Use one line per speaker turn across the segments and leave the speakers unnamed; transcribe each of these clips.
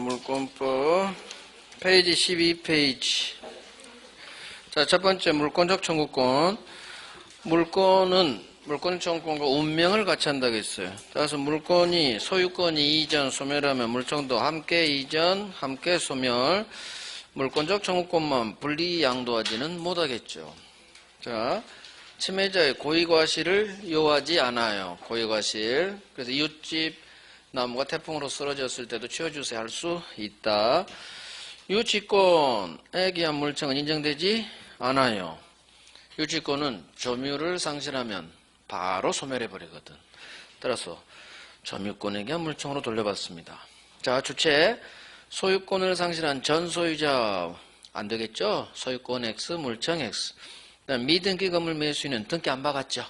물권법 페이지 12페이지. 자, 첫 번째 물권적 청구권. 물권은 물권 청구권과 운명을 같이 한다고 했어요. 따라서 물권이 소유권이 이전 소멸하면 물청도 함께 이전 함께 소멸. 물권적 청구권만 분리 양도하지는 못하겠죠. 자, 침해자의 고의과실을 요하지 않아요. 고의과실. 그래서 이웃집 나무가 태풍으로 쓰러졌을 때도 치워주세요 할 수 있다. 유치권에 기한 물청은 인정되지 않아요. 유치권은 점유를 상실하면 바로 소멸해버리거든. 따라서 점유권에 기한 물청으로 돌려받습니다. 자, 주체. 소유권을 상실한 전 소유자 안 되겠죠? 소유권 X, 물청 X. 그다음 미등기 건물 매수인은 등기 안 박았죠?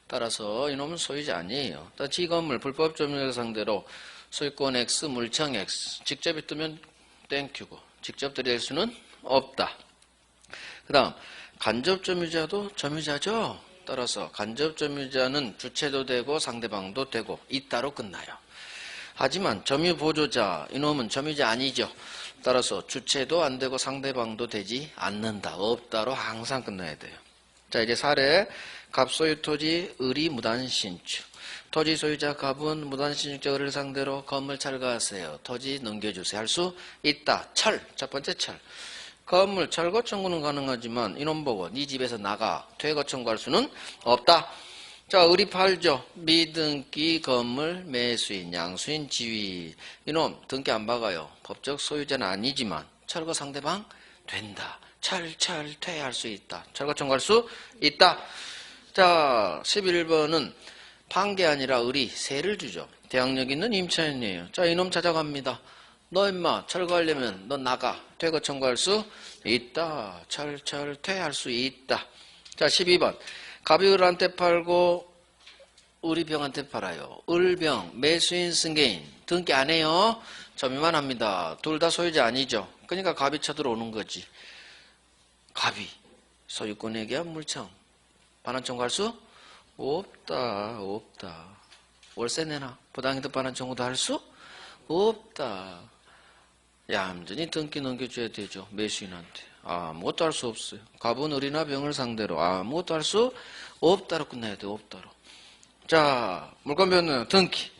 따라서 이놈은 소유자 아니에요. 지 건물 불법 점유를 상대로 소유권 X, 물청 X. 직접이 뜨면 땡큐고 직접 들이댈 수는 없다. 그 다음 간접 점유자도 점유자죠. 따라서 간접 점유자는 주체도 되고 상대방도 되고 있다로 끝나요. 하지만 점유 보조자 이놈은 점유자 아니죠. 따라서 주체도 안 되고 상대방도 되지 않는다. 없다로 항상 끝나야 돼요. 자, 이제 사례. 갑소유 토지 의리 무단신축. 토지 소유자 갑은 무단신축자 의리를 상대로 건물 철거하세요. 토지 넘겨주세요 할 수 있다. 철. 첫 번째 철. 건물 철거 청구는 가능하지만 이놈 보고 네 집에서 나가 퇴거 청구할 수는 없다. 자, 의리 팔죠. 미등기 건물 매수인 양수인 지위. 이놈 등기 안 박아요. 법적 소유자는 아니지만 철거 상대방 된다. 퇴할 수 있다. 철거 청구할 수 있다. 자, 11번은 판게 아니라 의리 세를 주죠. 대항력 있는 임차인이에요. 자, 이놈 찾아갑니다. 너 임마 철거하려면 너 나가. 퇴거 청구할 수 있다. 퇴할 수 있다. 자, 12번. 갑이 을한테 팔고 을이병한테 팔아요. 을병 매수인 승계인 등기 안 해요. 점유만 합니다. 둘 다 소유자 아니죠. 그러니까 갑이 쳐들어오는 거지. 갑이 소유권에 기한 물청 반환 청구할 수 없다. 월세 내나 부당이득 반환 청구도 할 수 없다. 얌전히 등기 넘겨줘야 되죠. 매수인한테. 아무것도 할 수 없어요. 갑은 을이나 병을 상대로 아무것도 할 수 없다로 끝나야 돼요. 없다로. 자, 물권 변호는 등기.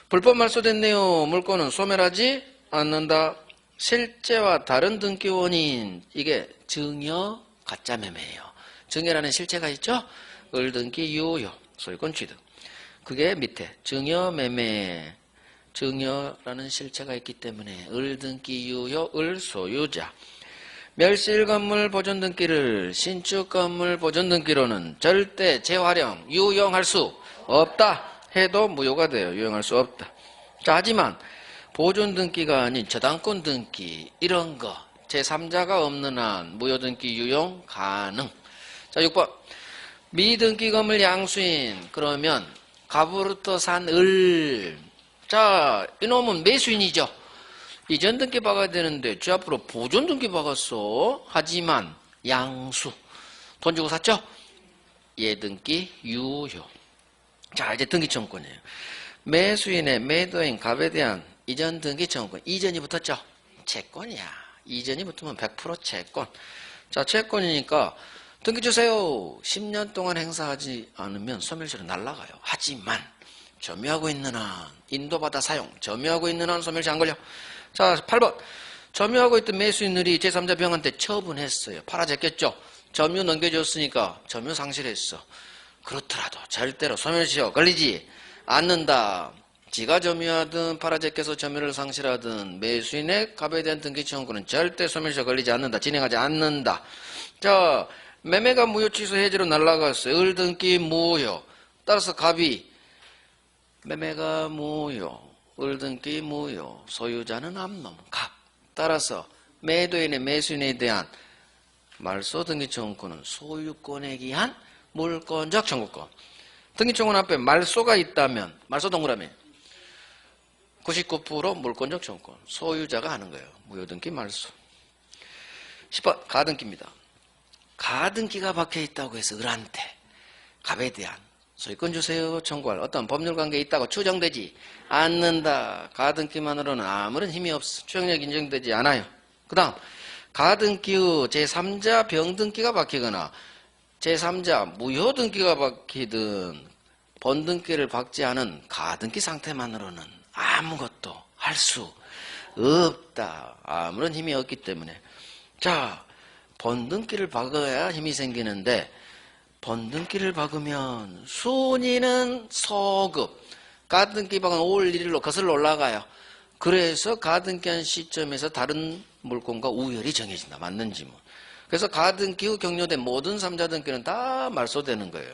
불법 말소됐네요. 물권은 소멸하지 않는다. 실제와 다른 등기 원인. 이게 증여 가짜 매매예요. 증여라는 실체가 있죠? 을등기 유효 소유권 취득. 그게 밑에 증여 매매. 증여라는 실체가 있기 때문에 을등기 유효 을소유자. 멸실 건물 보존 등기를 신축 건물 보존 등기로는 절대 재활용 유용할 수 없다. 해도 무효가 돼요. 유용할 수 없다. 자, 하지만 보존 등기가 아닌 저당권 등기 이런 거 제3자가 없는 한 무효 등기 유용 가능. 자, 6번. 미등기 건물 양수인. 그러면 갑으로부터 산 을. 자, 이놈은 매수인이죠. 이전 등기 박아야 되는데 주 앞으로 보존 등기 박았어. 하지만 양수. 돈 주고 샀죠? 예 등기 유효. 자, 이제 등기 청구권이에요. 매수인의 매도인 갑에 대한 이전 등기 청구권. 이전이 붙었죠? 채권이야. 이전이 붙으면 100% 채권. 자, 채권이니까 등기 주세요. 10년 동안 행사하지 않으면 소멸시효로 날아가요. 하지만 점유하고 있는 한 인도받아 사용. 점유하고 있는 한 소멸시 안 걸려. 자, 8번. 점유하고 있던 매수인들이 제3자 병한테 처분했어요. 팔아제꼈죠? 점유 넘겨줬으니까 점유 상실했어. 그렇더라도 절대로 소멸시효 걸리지 않는다. 지가 점유하든 팔아제껴서 점유를 상실하든 매수인의 갑에 대한 등기 청구는 절대 소멸시효 걸리지 않는다. 진행하지 않는다. 자, 매매가 무효 취소 해지로 날아갔어요. 을등기 무효. 따라서 갑이 매매가 무효. 을등기 무효. 소유자는 암놈 갑. 따라서 매도인의 매수인에 대한 말소 등기 청구권은 소유권에 기한 물권적 청구권. 등기 청구권 앞에 말소가 있다면 말소 동그라미 99% 물권적 청구권. 소유자가 하는 거예요. 무효 등기 말소. 10번 가등기입니다. 가등기가 박혀있다고 해서 을한테 갑에 대한 소유권 주세요 청구할 어떤 법률관계에 있다고 추정되지 않는다. 가등기만으로는 아무런 힘이 없어. 추정력 인정되지 않아요. 그 다음 가등기 후 제3자 병등기가 박히거나 제3자 무효등기가 박히든 번등기를 박지 않은 가등기 상태만으로는 아무것도 할 수 없다. 아무런 힘이 없기 때문에. 자, 번등기를 박아야 힘이 생기는데 번등기를 박으면 순위는 소급. 가등기 박은 5월 1일로 거슬러 올라가요. 그래서 가등기한 시점에서 다른 물권과 우열이 정해진다. 맞는지 뭐. 그래서 가등기 후 격려된 모든 3자 등기는 다 말소되는 거예요.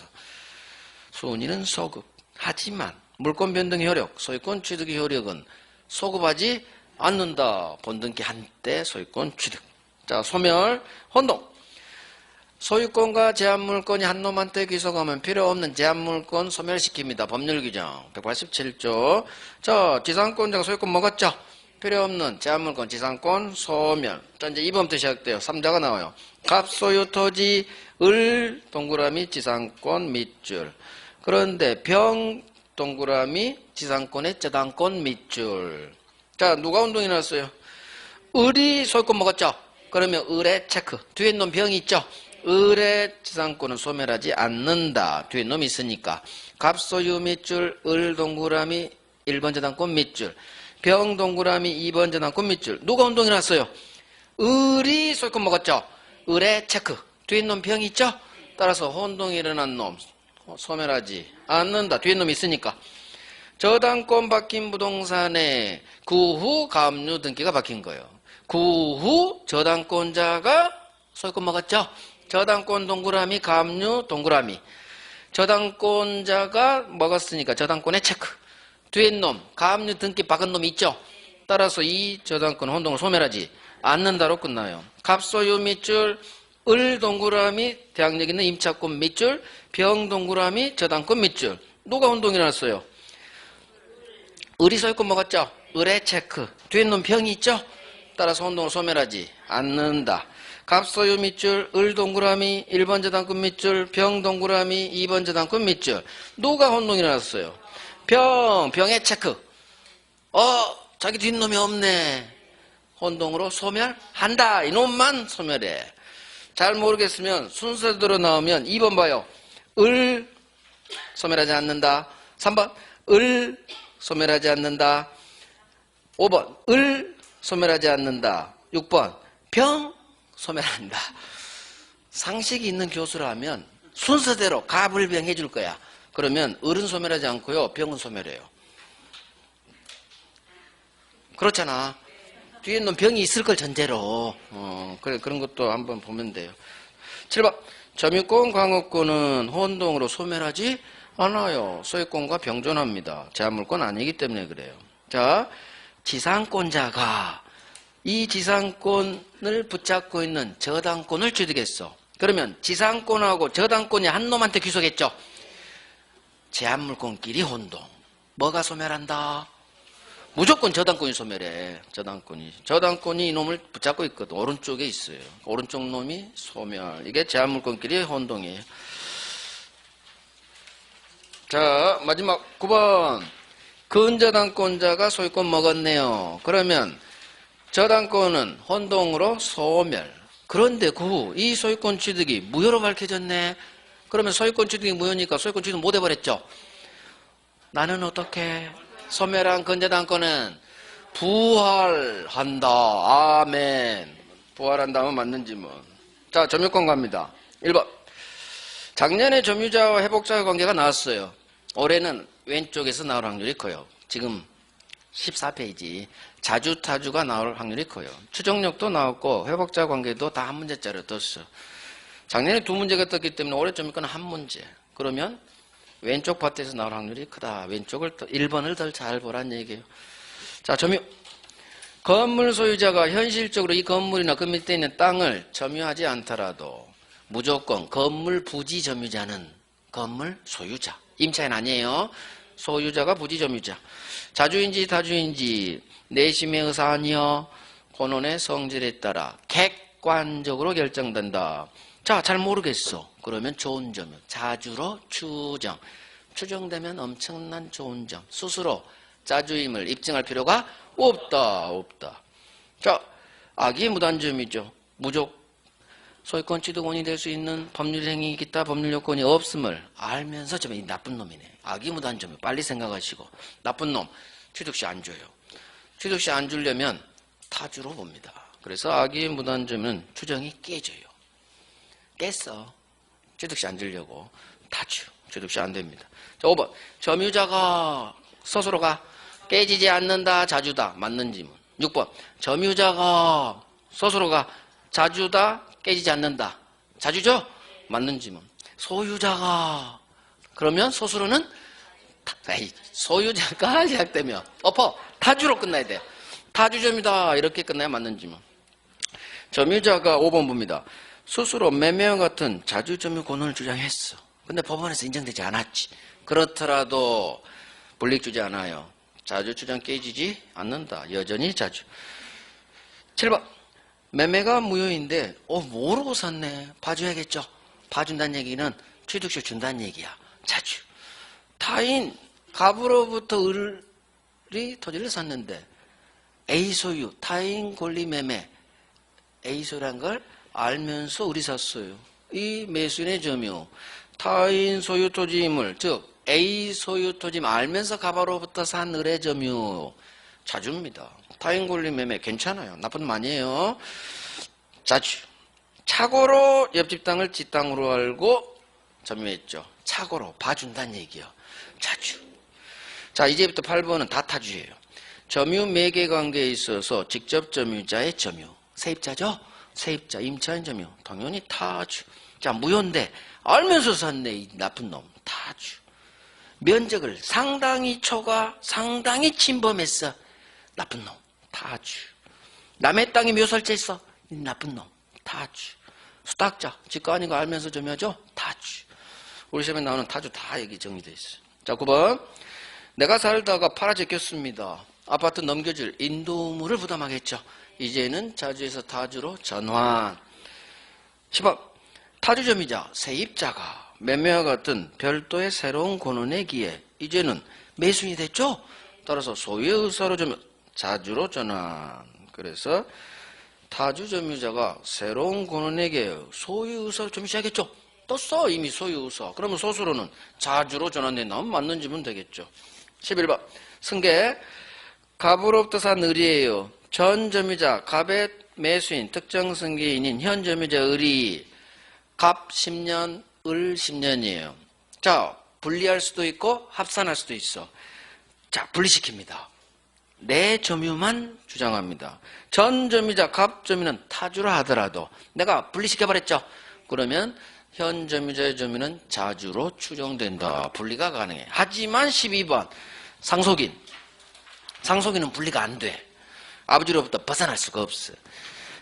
순위는 소급. 하지만 물권 변동 효력, 소유권 취득의 효력은 소급하지 않는다. 번등기 한때 소유권 취득. 자, 소멸, 혼동. 소유권과 제한물권이 한 놈한테 귀속하면 필요 없는 제한물권 소멸시킵니다. 법률 규정 187조. 자, 지상권자가 소유권 먹었죠? 필요 없는 제한물권 지상권 소멸. 자, 이제 2번부터 시작돼요. 3자가 나와요. 갑소유 토지 을 동그라미 지상권 밑줄. 그런데 병 동그라미 지상권의 저당권 밑줄. 자, 누가 운동이 났어요? 을이 소유권 먹었죠? 그러면 을의 체크. 뒤에 놈 병이 있죠? 을의 지상권은 소멸하지 않는다. 뒤에 놈이 있으니까. 갑소유 밑줄, 을 동그라미 1번 저당권 밑줄. 병 동그라미 2번 저당권 밑줄. 누가 운동이 났어요? 을이 소유권 먹었죠? 을의 체크. 뒤에 놈 병이 있죠? 따라서 혼동이 일어난 놈 소멸하지 않는다. 뒤에 놈이 있으니까. 저당권 박힌 부동산에 그 후 가압류 등기가 박힌 거예요. 그 후 저당권자가 소유권 먹었죠? 저당권 동그라미 가압류 동그라미. 저당권자가 먹었으니까 저당권의 체크. 뒤에 놈 가압류 등기 박은 놈이 있죠? 따라서 이 저당권 혼동을 소멸하지 않는다로 끝나요. 갑소유 밑줄 을 동그라미 대항력 있는 임차권 밑줄 병 동그라미 저당권 밑줄. 누가 혼동이 났어요? 을이 소유권 먹었죠? 을의 체크. 뒤에 놈 병이 있죠? 따라서 혼동을 소멸하지 않는다. 갑소유 밑줄 을 동그라미 1번 저당권 밑줄 병 동그라미 2번 저당권 밑줄. 누가 혼동이 났어요? 병의 체크. 자기 뒷놈이 없네. 혼동으로 소멸한다. 이놈만 소멸해. 잘 모르겠으면 순서대로 나오면 2번 봐요. 을 소멸하지 않는다. 3번 을 소멸하지 않는다. 5번 을 소멸하지 않는다. 6번 병 소멸한다. 상식이 있는 교수라면 순서대로 갑을병 해줄 거야. 그러면 을은 소멸하지 않고요. 병은 소멸해요. 그렇잖아. 뒤에 있는 병이 있을 걸 전제로. 그런 것도 한번 보면 돼요. 7번. 점유권, 광업권은 혼동으로 소멸하지 않아요. 소유권과 병존합니다. 제한물권 아니기 때문에 그래요. 자, 지상권자가 이 지상권을 붙잡고 있는 저당권을 취득했어. 그러면 지상권하고 저당권이 한 놈한테 귀속했죠. 제한물권끼리 혼동. 뭐가 소멸한다? 무조건 저당권이 소멸해. 저당권이 이놈을 붙잡고 있거든. 오른쪽에 있어요. 오른쪽 놈이 소멸. 이게 제한물권끼리 혼동이에요. 자, 마지막 9번. 근저당권자가 소유권 먹었네요. 그러면 저당권은 혼동으로 소멸. 그런데 그 후 이 소유권 취득이 무효로 밝혀졌네. 그러면 소유권 취득이 무효니까 소유권 취득 못 해버렸죠. 나는 어떻게? 소멸한 근저당권은 부활한다. 아멘. 부활한다면 맞는지 뭐. 자, 점유권 갑니다. 1번. 작년에 점유자와 회복자의 관계가 나왔어요. 올해는 왼쪽에서 나올 확률이 커요. 지금 14페이지. 자주타주가 나올 확률이 커요. 추정력도 나왔고 회복자 관계도 다 한 문제짜리 떴어. 작년에 두 문제가 떴기 때문에 올해 점유권은 한 문제. 그러면 왼쪽 파트에서 나올 확률이 크다. 왼쪽을 1번을 더 잘 보란 얘기예요. 자, 점유. 건물 소유자가 현실적으로 이 건물이나 그 밑에 있는 땅을 점유하지 않더라도 무조건 건물 부지 점유자는 건물 소유자. 임차인 아니에요. 소유자가 부지 점유자. 자주인지 다주인지 내심의 의사 아니여 권원의 성질에 따라 객관적으로 결정된다. 자, 잘 모르겠어. 그러면 좋은 점유. 자주로 추정. 추정되면 엄청난 좋은 점. 스스로 자주임을 입증할 필요가 없다. 자, 악의 무단점이죠. 무족, 소유권 취득원이 될 수 있는 법률 행위, 기타 법률 요건이 없음을 알면서 이 나쁜 놈이네. 악의 무단점이 빨리 생각하시고. 나쁜 놈, 취득시 안 줘요. 취득시 안 주려면 타주로 봅니다. 그래서 악의 무단점은 추정이 깨져요. 깼어. 취득시 안 주려고. 타주. 취득시 안 됩니다. 자, 5번. 점유자가 스스로가 깨지지 않는다, 자주다. 맞는 지문. 6번. 점유자가 스스로가 자주다, 깨지지 않는다. 자주죠? 맞는 지문. 소유자가 그러면 스스로는 소유자가 시작되면 엎어 타주로 끝나야 돼요. 타주점이다 이렇게 끝나야 맞는 지문. 점유자가 5번 봅니다. 스스로 매매와 같은 자주점유 권한을 주장했어. 근데 법원에서 인정되지 않았지. 그렇더라도 불이익 주지 않아요. 자주 주장 깨지지 않는다. 여전히 자주. 7번. 매매가 무효인데 모르고 샀네. 봐줘야겠죠. 봐준다는 얘기는 취득시 준다는 얘기야. 자주. 타인 갑으로부터 을이 토지를 샀는데 A 소유, 타인 권리 매매 A 소유란 걸 알면서 을이 샀어요. 이 매수인의 점유 타인 소유 토지임을 즉 A 소유 토지임 알면서 갑으로부터 산 을의 점유 자주입니다. 타인 권리 매매 괜찮아요. 나쁜 놈 아니에요. 자주. 착오로 옆집 땅을 지 땅으로 알고 점유했죠. 착오로 봐준다는 얘기요. 자주. 자, 이제부터 8번은 다 타주예요. 점유 매개 관계에 있어서 직접 점유자의 점유. 세입자죠? 세입자, 임차인 점유. 당연히 타주. 자, 무효인데 알면서 샀네. 이 나쁜 놈. 타주. 면적을 상당히 초과, 상당히 침범했어. 나쁜 놈. 타주. 남의 땅에 묘설자 있어. 이 나쁜 놈. 타주. 수탁자. 지가 아닌 거 알면서 점유하죠? 타주. 우리 시험에 나오는 타주 다 여기 정리되어 있어요. 자, 9번. 내가 살다가 팔아 제꼈습니다. 아파트 넘겨줄 인도물을 부담하겠죠. 이제는 자주에서 타주로 전환. 10번. 타주점이자 세입자가 매매와 같은 별도의 새로운 권한에 기해 이제는 매수인이 됐죠. 따라서 소유의 의사로 자주로 전환. 그래서 타주점유자가 새로운 권한에게 소유 의사로 점유시하겠죠. 떴어 이미 소유 의사. 그러면 소수로는 자주로 전환된다면 맞는 지문 되겠죠. 11번. 승계. 갑으로부터 산 을이에요. 전 점유자 갑의 매수인 특정 승계인인 현 점유자 을이 갑 10년 을 10년이에요. 자, 분리할 수도 있고 합산할 수도 있어. 자, 분리시킵니다. 내 점유만 주장합니다. 전 점유자 갑 점유는 타주라 하더라도 내가 분리시켜버렸죠. 그러면 현 점유자의 점유는 자주로 추정된다. 분리가 가능해. 하지만 12번 상속인. 상속인은 분리가 안 돼. 아버지로부터 벗어날 수가 없어.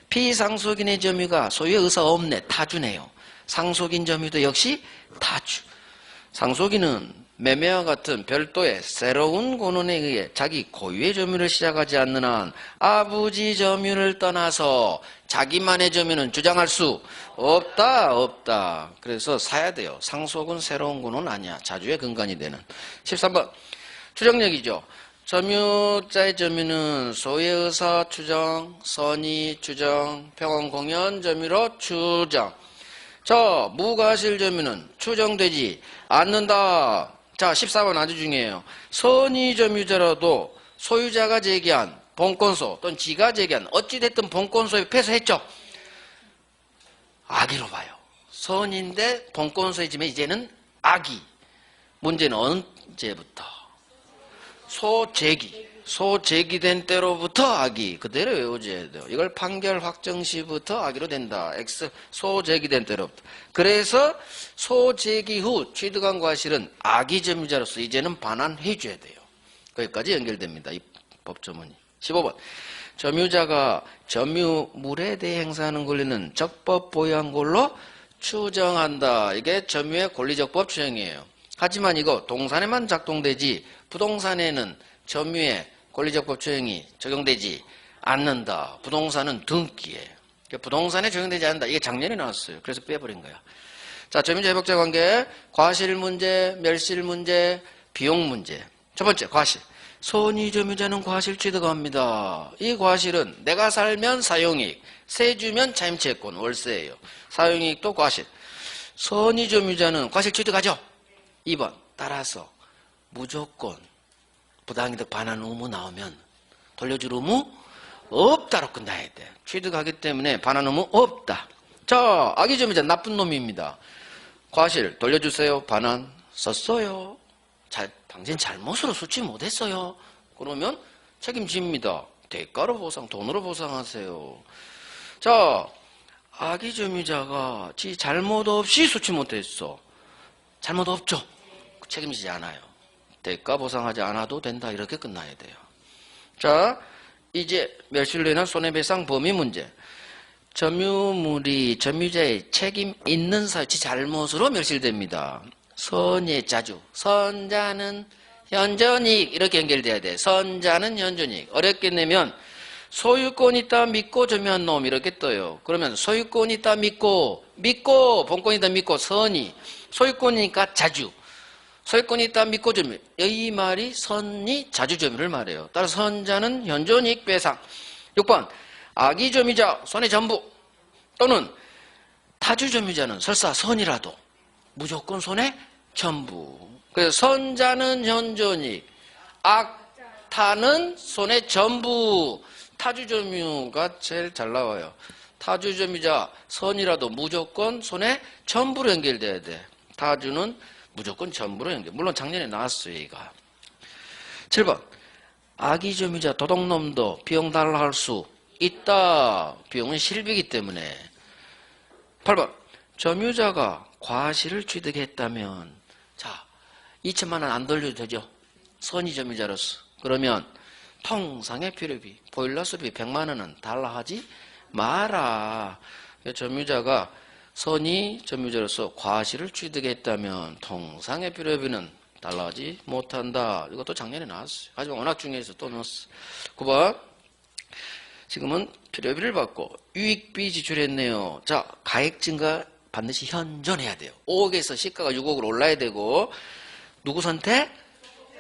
피상속인의 점유가 소유의 의사가 없네. 타주네요. 상속인 점유도 역시 타주. 상속인은 매매와 같은 별도의 새로운 권한에 의해 자기 고유의 점유를 시작하지 않는 한 아버지 점유를 떠나서 자기만의 점유는 주장할 수 없다. 그래서 사야 돼요. 상속은 새로운 권한은 아니야. 자주의 근간이 되는. 13번 추정력이죠. 점유자의 점유는 소유의 의사 추정, 선의 추정, 평온 공연 점유로 추정. 자, 무과실 점유는 추정되지 않는다. 자, 14번 아주 중요해요. 선의 점유자라도 소유자가 제기한 본권소 또는 지가 제기한 어찌됐든 본권소에 패소했죠. 악의로 봐요. 선인데 본권소에 지면 이제는 악의. 문제는 언제부터? 소제기된 때로부터 악의. 그대로 외워줘야 돼요. 이걸 판결 확정 시부터 악의로 된다. X 소제기된 때로부터. 그래서 소제기 후 취득한 과실은 악의 점유자로서 이제는 반환해줘야 돼요. 거기까지 연결됩니다. 이 법조문이. 15번. 점유자가 점유물에 대해 행사하는 권리는 적법 보유한 걸로 추정한다. 이게 점유의 권리적법 추정이에요. 하지만 이거 동산에만 작동되지 부동산에는 점유의 권리적법 추정이 적용되지 않는다. 부동산은 등기에. 부동산에 적용되지 않는다. 이게 작년에 나왔어요. 그래서 빼버린 거야. 자, 자, 점유자 회복자 관계, 과실 문제, 멸실 문제, 비용 문제. 첫 번째, 과실. 선의 점유자는 과실 취득합니다. 이 과실은 내가 살면 사용이익, 세 주면 차임채권, 월세예요. 사용이익도 과실. 선의 점유자는 과실 취득하죠? 2번, 따라서 무조건 부당이득 반환 의무 나오면 돌려줄 의무 없다로 끝나야 돼. 취득하기 때문에 반환 의무 없다. 자, 악의 점유자 나쁜 놈입니다. 과실 돌려주세요. 반환 썼어요. 당신 잘못으로 수취 못했어요. 그러면 책임집니다. 대가로 보상, 돈으로 보상하세요. 자, 악의 점유자가 지 잘못 없이 수취 못했어. 잘못 없죠? 책임지지 않아요. 대가 보상하지 않아도 된다. 이렇게 끝나야 돼요. 자, 이제 멸실로 인한 손해배상 범위 문제. 점유물이 점유자의 책임 있는 사유, 지 잘못으로 멸실됩니다. 선의 자주, 선자는 현전이익 이렇게 연결돼야 돼. 선자는 현전이익. 어렵게 내면 소유권 있다 믿고 점유한 놈 이렇게 떠요. 그러면 소유권 있다 믿고 본권 있다 믿고 선이 소유권이니까 자주, 소유권 있다 믿고 점유. 이 말이 선이 자주 점유를 말해요. 따라서 선자는 현전이익 배상. 6번 악의 점유자 손해 전부 또는 타주 점유자는 설사 선이라도 무조건 손해 전부. 그래서 선자는 현전이익, 악타는 손해 전부. 타주 점유가 제일 잘 나와요. 타주 점유자 선이라도 무조건 손해 전부로 연결돼야 돼. 타주는 무조건 전부로 연결. 물론 작년에 나왔어요, 얘가. 7번 악의 점유자 도둑놈도 비용 달라 할 수 있다. 비용은 실비이기 때문에. 8번 점유자가 과실을 취득했다면 자 2천만 원 안 돌려도 되죠. 선의 점유자로서. 그러면 통상의 필요비, 보일러스비 100만 원은 달라 하지 마라. 점유자가 선의 점유자로서 과실을 취득했다면 통상의 필요비는 달라 하지 못한다. 이것도 작년에 나왔어요. 하지만 워낙 중요해서 또 넣었어. 9번 지금은 필요비를 받고 유익비 지출했네요. 자, 가액 증가 반드시 현존해야 돼요. 5억에서 시가가 6억으로 올라야 되고 누구 선택?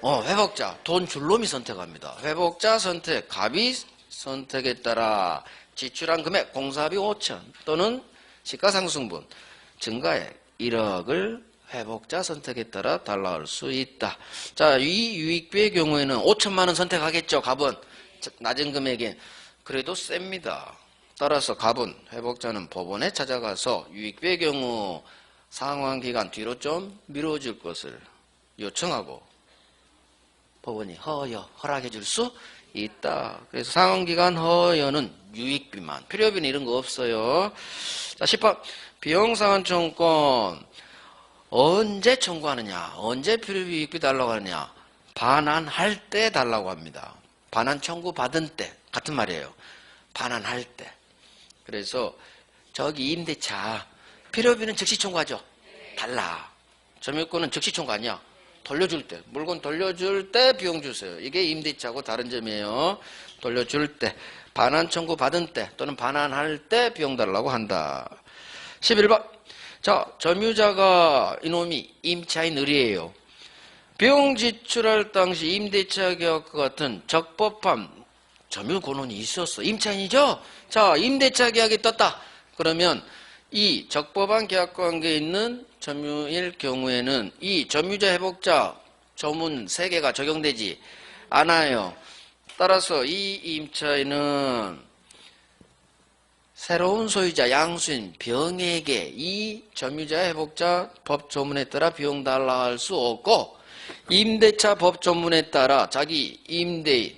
회복자. 돈 줄 놈이 선택합니다. 회복자 선택. 갑이 선택에 따라 지출한 금액 공사비 5천 또는 시가상승분 증가액 1억을 회복자 선택에 따라 달라할 수 있다. 자, 이 유익비의 경우에는 5천만 원 선택하겠죠. 갑은 낮은 금액에 그래도 셉니다. 따라서 갑은 회복자는 법원에 찾아가서 유익비의 경우 상환기간 뒤로 좀 미뤄줄 것을 요청하고 법원이 허락해 줄 수 있다. 그래서 상환기간 허여는 유익비만, 필요비는 이런 거 없어요. 자, 10번 비용상환청권 언제 청구하느냐, 언제 필요비 유익비 달라고 하느냐, 반환할 때 달라고 합니다. 반환 청구 받은 때 같은 말이에요. 반환할 때. 그래서 저기 임대차 필요비는 즉시 청구하죠. 달라. 점유권은 즉시 청구 아니야. 돌려줄 때, 물건 돌려줄 때 비용 주세요. 이게 임대차하고 다른 점이에요. 돌려줄 때, 반환 청구 받은 때 또는 반환할 때 비용 달라고 한다. 11번 자, 점유자가 이놈이 임차인 을이에요. 비용 지출할 당시 임대차 계약과 같은 적법한 점유 권한이 있었어. 임차인이죠? 자, 임대차 계약이 떴다. 그러면 이 적법한 계약 관계에 있는 점유일 경우에는 이 점유자 회복자 조문 3개가 적용되지 않아요. 따라서 이 임차인은 새로운 소유자 양수인 병에게 이 점유자 회복자 법 조문에 따라 비용 달라 할 수 없고 임대차 법 조문에 따라 자기 임대인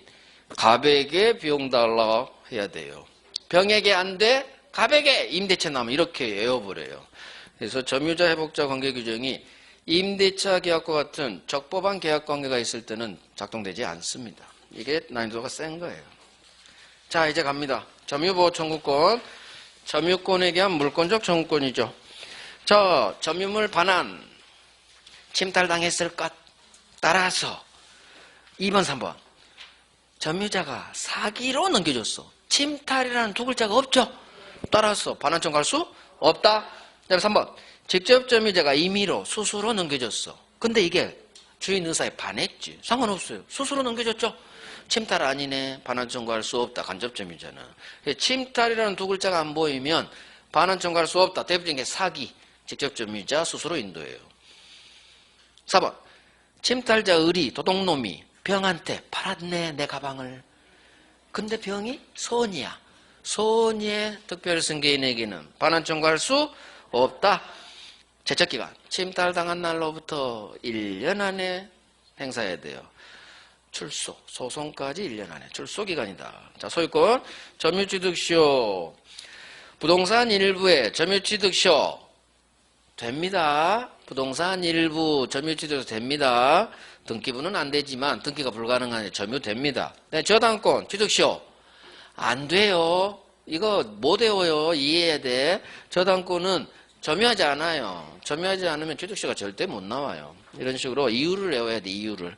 갑에게 비용 달라 해야 돼요. 병에게 안 돼? 갑에게 임대차 나면 이렇게 외워버려요. 그래서 점유자 회복자 관계 규정이 임대차 계약과 같은 적법한 계약 관계가 있을 때는 작동되지 않습니다. 이게 난이도가 센 거예요. 자, 이제 갑니다. 점유보호 청구권. 점유권에 대한 물권적 청구권이죠. 자, 점유물 반환 침탈당했을 것 따라서 2번, 3번 점유자가 사기로 넘겨줬어. 침탈이라는 두 글자가 없죠. 따라서 반환 청구할 수 없다. 그다음에 3번 직접 점유자가 임의로 스스로 넘겨줬어. 근데 이게 주인 의사에 반했지. 상관없어요. 스스로 넘겨줬죠. 침탈 아니네. 반환 청구할 수 없다. 간접 점유자는. 침탈이라는 두 글자가 안 보이면 반환 청구할 수 없다. 대표적인 게 사기. 직접 점유자 스스로 인도예요. 4번. 침탈자 의리 도둑놈이 병한테 팔았네 내 가방을. 근데 병이 선이야. 선의의 특별승계인에게는 반환 청구할 수 없다. 제척기간. 침탈당한 날로부터 1년 안에 행사해야 돼요. 출소, 소송까지 1년 안에 출소기간이다. 자, 소유권 점유취득시효. 부동산 일부에 점유취득시효 됩니다. 부동산 일부 점유취득 됩니다. 등기부는 안 되지만 등기가 불가능한데 점유됩니다. 네, 저당권 취득시효 안 돼요. 이거 못 외워요. 이해해야 돼. 저당권은 점유하지 않아요. 점유하지 않으면 취득시효가 절대 못 나와요. 이런 식으로 이유를 외워야 돼. 이유를.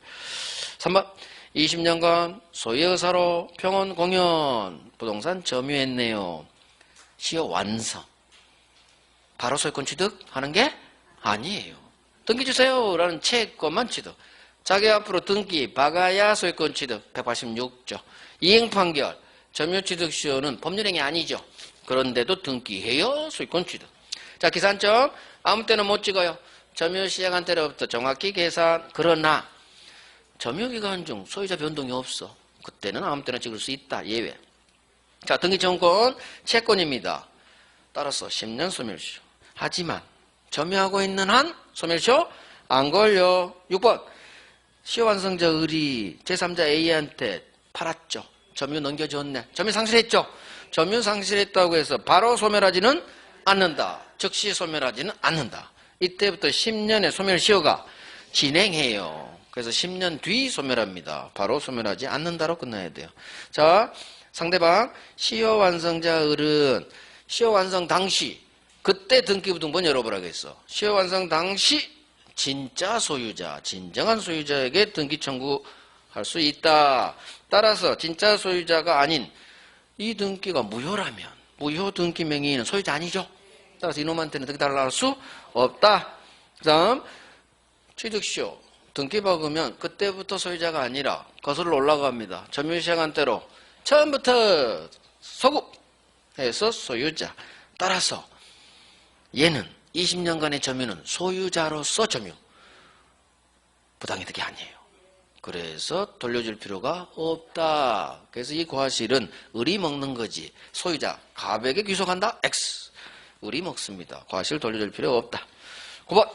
3번 20년간 소유의사로 평온 공연 부동산 점유했네요. 시효 완성. 바로 소유권 취득하는 게 아니에요. 등기 주세요 라는 채권만 취득. 자기 앞으로 등기 박아야 소유권 취득. 186조. 이행 판결 점유 취득 시효는 법률행위 아니죠. 그런데도 등기해요 소유권 취득. 자, 기산점 아무 때나 못 찍어요. 점유 시작한 때로부터 정확히 계산. 그러나 점유기간 중 소유자 변동이 없어. 그때는 아무 때나 찍을 수 있다. 예외. 자, 등기청권 채권입니다. 따라서 10년 소멸시효. 하지만 점유하고 있는 한 소멸시효 안 걸려. 6번 시효 완성자 의리 제3자 A한테 팔았죠. 점유 넘겨줬네. 점유 상실했죠. 점유 상실했다고 해서 바로 소멸하지는 않는다. 즉시 소멸하지는 않는다. 이때부터 10년의 소멸시효가 진행해요. 그래서 10년 뒤 소멸합니다. 바로 소멸하지 않는다로 끝나야 돼요. 자, 상대방 시효 완성자 을은 시효 완성 당시 그때 등기부등본 열어보라고 했어. 시효 완성 당시 진짜 소유자, 진정한 소유자에게 등기 청구할 수 있다. 따라서 진짜 소유자가 아닌 이 등기가 무효라면 무효 등기 명의인은 소유자 아니죠. 따라서 이놈한테는 등기 달라할 수 없다. 그 다음 취득시효 등기 박으면 그때부터 소유자가 아니라 거슬러 올라갑니다. 점유 시작한 때로 처음부터 소급해서 소유자. 따라서 얘는 20년간의 점유는 소유자로서 점유. 부당이득이 아니에요. 그래서 돌려줄 필요가 없다. 그래서 이 과실은 을이 먹는 거지. 소유자 갑에게 귀속한다. X. 을이 먹습니다. 과실 돌려줄 필요 없다. 9번.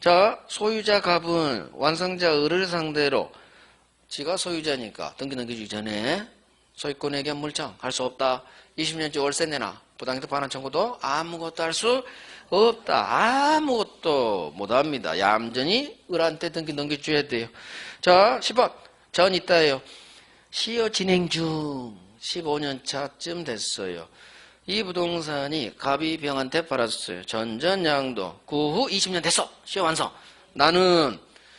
자, 소유자 갑은 완성자 을을 상대로 지가 소유자니까 등기 넘기기 전에 소유권에게 물청 할 수 없다. 20년째 월세 내나 부당이득 반환 청구도 아무것도 할 수 없다. 아무것도 못합니다. 얌전히 을한테 등기 넘겨줘야 돼요. 자, 10번 전 있다예요. 시효 진행 중 15년 차쯤 됐어요. 이 부동산이 갑이 병한테 팔았어요. 전전양도 그 후 20년 됐어. 시효 완성. 나는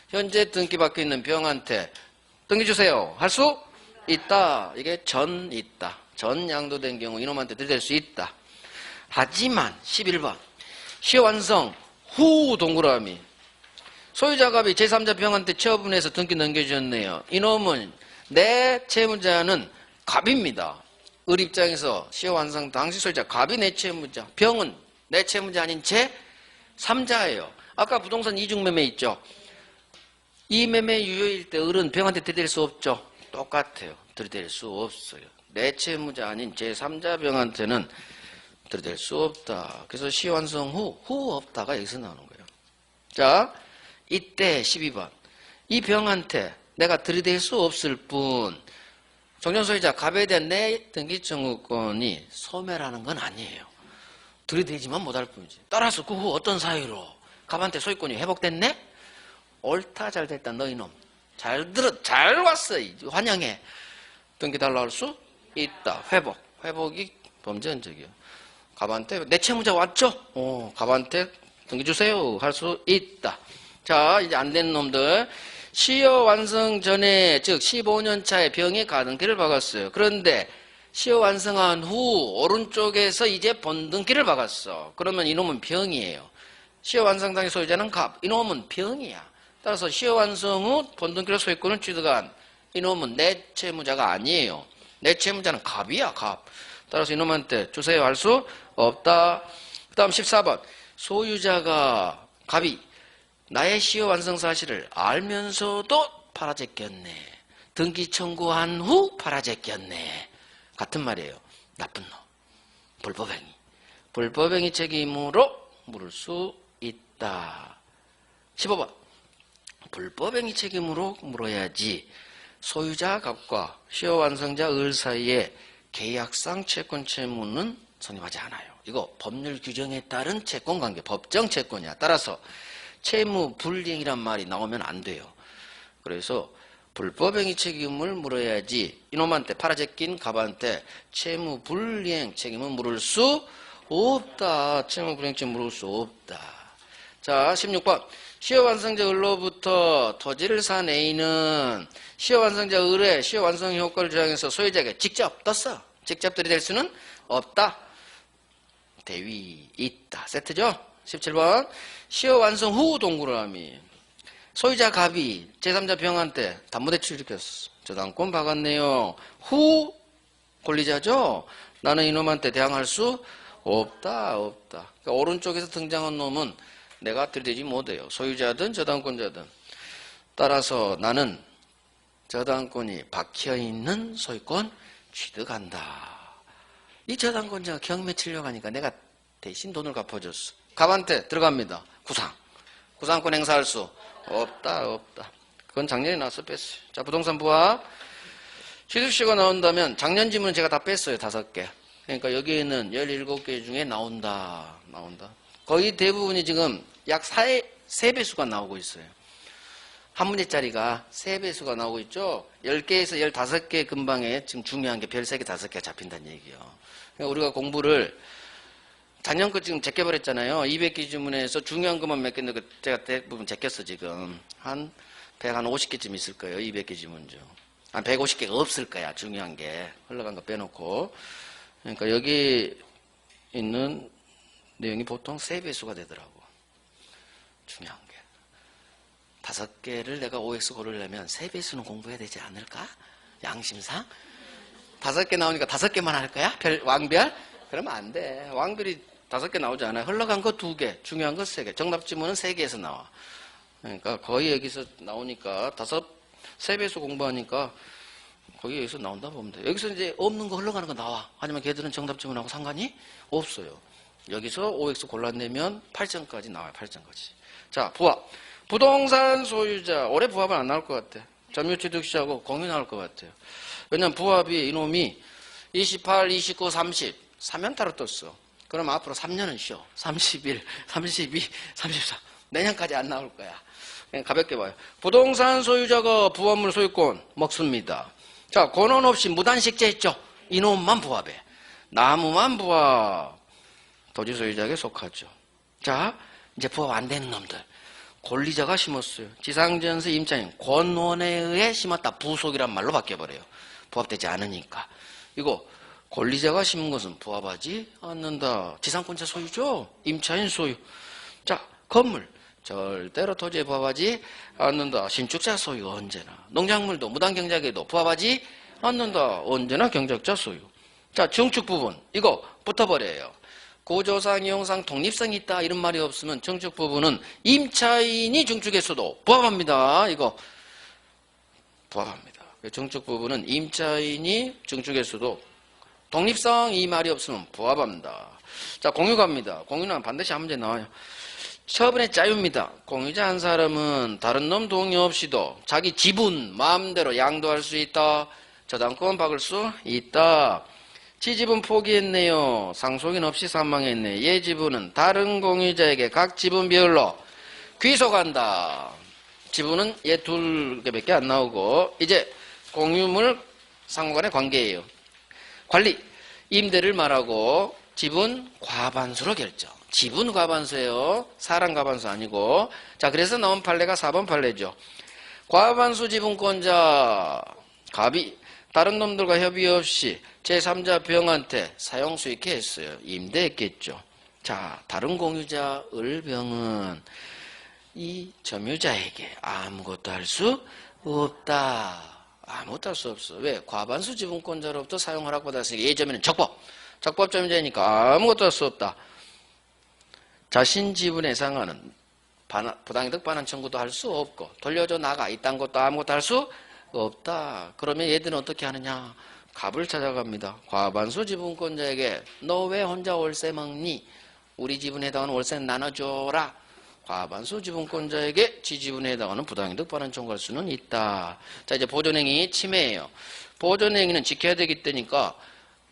현재 등기 받고 있는 병한테 등기 주세요. 할 수 있다. 이게 전 있다. 전 양도된 경우 이놈한테 들이댈 수 있다. 하지만 11번 시효 완성 후 동그라미 소유자 갑이 제3자 병한테 처분해서 등기 넘겨주셨네요. 이놈은 내 채무자는 갑입니다. 을 입장에서 시효 완성 당시 소유자 갑이 내 채무자, 병은 내 채무자 아닌 제3자예요. 아까 부동산 이중매매 있죠. 이 매매 유효일 때 을은 병한테 들이댈 수 없죠. 똑같아요. 들이댈 수 없어요. 내 채무자 아닌 제3자 병한테는 들이댈 수 없다. 그래서 시효 완성 후 없다가 여기서 나오는 거예요. 자, 이때 12번 이 병한테 내가 들이댈 수 없을 뿐 종전소유자 갑에 대한 내 등기 청구권이 소멸하는 건 아니에요. 들이대지만 못할 뿐이지. 따라서 그 후 어떤 사유로 갑한테 소유권이 회복됐네? 옳다 잘 됐다 너 이놈. 잘 왔어. 환영해. 등기 달라 할 수 있다. 회복이 범죄 흔적이에요. 갑한테 내 채무자 왔죠? 갑한테 등기 주세요. 할 수 있다. 자, 이제 안 된 놈들. 시효 완성 전에, 즉 15년 차에 병에 가등기를 박았어요. 그런데 시효 완성한 후 오른쪽에서 이제 본등기를 박았어. 그러면 이놈은 병이에요. 시효 완성당의 소유자는 갑. 이놈은 병이야. 따라서 시효 완성 후 본등기로 소유권을 취득한 이놈은 내 채무자가 아니에요. 내 채무자는 갑이야, 갑. 따라서 이놈한테 주세요 할 수 없다. 그 다음 14번. 소유자가 갑이 나의 시효 완성 사실을 알면서도 팔아제꼈네. 등기 청구한 후 팔아제꼈네. 같은 말이에요. 나쁜 놈. 불법행위. 불법행위 책임으로 물을 수 있다. 15번. 불법행위 책임으로 물어야지 소유자 갑과 시효 완성자 을 사이에 계약상 채권 채무는 성립하지 않아요. 이거 법률 규정에 따른 채권관계, 법정 채권이야. 따라서 채무 불이행이란 말이 나오면 안 돼요. 그래서 불법행위 책임을 물어야지 이놈한테 팔아제낀 갑한테 채무 불이행 책임은 물을 수 없다. 채무 불이행 책임 물을 수 없다. 자, 16번. 시효 완성자 을로부터 토지를 산 A는 시효 완성자 을의 시효 완성 효과를 주장해서 소유자에게 직접 떴어. 직접 들이댈 수는 없다. 대위 있다. 세트죠? 17번. 시효 완성 후 동그라미. 소유자 갑이 제3자 병한테 담보대출 일으켰어. 저당권 박았네요. 후 권리자죠? 나는 이놈한테 대항할 수 없다. 없다. 그러니까 오른쪽에서 등장한 놈은 내가 들이대지 못해요. 소유자든 저당권자든. 따라서 나는 저당권이 박혀있는 소유권 취득한다. 이 저당권자가 경매 치려고 하니까 내가 대신 돈을 갚아줬어. 갑한테 들어갑니다. 구상권 행사할 수 없다. 없다. 그건 작년에 나와서 뺐어요. 자, 부동산 부합. 취득시효가 나온다면 작년 지문은 제가 다 뺐어요. 5개. 그러니까 여기에는 17개 중에 나온다. 거의 대부분이 지금 약 3배수가 나오고 있어요. 한 문제짜리가 3배수가 나오고 있죠. 10개에서 15개 근방에 지금 중요한 게 별 3개, 5개가 잡힌다는 얘기예요. 그러니까 우리가 공부를 작년 거 지금 제껴버렸잖아요. 200개 지문에서 중요한 것만 몇 개인데 제가 대부분 제꼈어 지금. 한 150개쯤 있을 거예요. 200개 지문 중. 한 150개가 없을 거야. 중요한 게. 흘러간 거 빼놓고. 그러니까 여기 있는 내용이 보통 3배수가 되더라고. 중요한 게. 5개를 내가 OX 고르려면 3배수는 공부해야 되지 않을까? 양심상? 5개 나오니까 5개만 할 거야? 왕별? 그러면 안 돼. 왕별이 5개 나오지 않아요. 흘러간 거 2개, 중요한 거 3개. 정답 지문은 3개에서 나와. 그러니까 거의 여기서 나오니까 3배수 공부하니까 거기 여기서 나온다 보면 돼. 여기서 이제 없는 거 흘러가는 거 나와. 하지만 걔들은 정답 지문하고 상관이 없어요. 여기서 OX 골라내면 8점까지 나와요. 8점까지. 자, 부합. 부동산 소유자. 올해 부합은 안 나올 것 같아. 점유취득시하고 공유 나올 것 같아요. 왜냐면 부합이 이놈이 28, 29, 30. 3연타로 떴어. 그럼 앞으로 3년은 쉬어. 31, 32, 34. 내년까지 안 나올 거야. 그냥 가볍게 봐요. 부동산 소유자가 부합물 소유권 먹습니다. 자, 권한 없이 무단식재 했죠. 이놈만 부합해. 나무만 부합. 토지 소유자에게 속하죠. 자, 이제 부합 안 되는 놈들. 권리자가 심었어요. 지상전세 임차인 권원에 의해 심었다. 부속이란 말로 바뀌어버려요. 부합되지 않으니까. 이거 권리자가 심은 것은 부합하지 않는다. 지상권자 소유죠. 임차인 소유. 자, 건물. 절대로 토지에 부합하지 않는다. 신축자 소유 언제나. 농작물도 무단경작에도 부합하지 않는다. 언제나 경작자 소유. 자, 증축 부분. 이거 붙어버려요. 구조상, 이용상 독립성이 있다 이런 말이 없으면 증축 부분은 임차인이 증축했어도 부합합니다. 이거 부합합니다. 증축 부분은 임차인이 증축했어도 독립성 이 말이 없으면 부합합니다. 자, 공유 갑니다. 공유는 반드시 한 문제 나와요. 처분의 자유입니다. 공유자 한 사람은 다른 놈 동의 없이도 자기 지분 마음대로 양도할 수 있다. 저당권 박을 수 있다. 지 지분 포기했네요. 상속인 없이 사망했네. 얘 지분은 다른 공유자에게 각 지분 비율로 귀속한다. 지분은 얘 2개밖에 안 나오고 이제 공유물 상호간의 관계예요. 관리, 임대를 말하고 지분 과반수로 결정. 지분 과반수예요. 사람 과반수 아니고. 자, 그래서 나온 판례가 4번 판례죠. 과반수 지분권자 갑이 다른 놈들과 협의 없이 제3자 병한테 사용 수익해 했어요. 임대했겠죠. 자, 다른 공유자 을병은 이 점유자에게 아무것도 할 수 없다. 아무것도 할 수 없어. 왜? 과반수 지분권자로부터 사용 허락받았으니까 예점에는 적법 점유자이니까 아무것도 할 수 없다. 자신 지분에 해당하는 부당이득 반환 청구도 할 수 없고 돌려줘 나가 이딴 것도 아무것도 할 수 없다. 그러면 얘들은 어떻게 하느냐? 갑을 찾아갑니다. 과반수 지분권자에게 너 왜 혼자 월세 먹니? 우리 지분에 해당하는 월세는 나눠줘라. 과반수 지분권자에게 지지분에 해당하는 부당이득 반환 청구할 수는 있다. 자, 이제 보존행위 침해예요. 보존행위는 지켜야 되기 때니까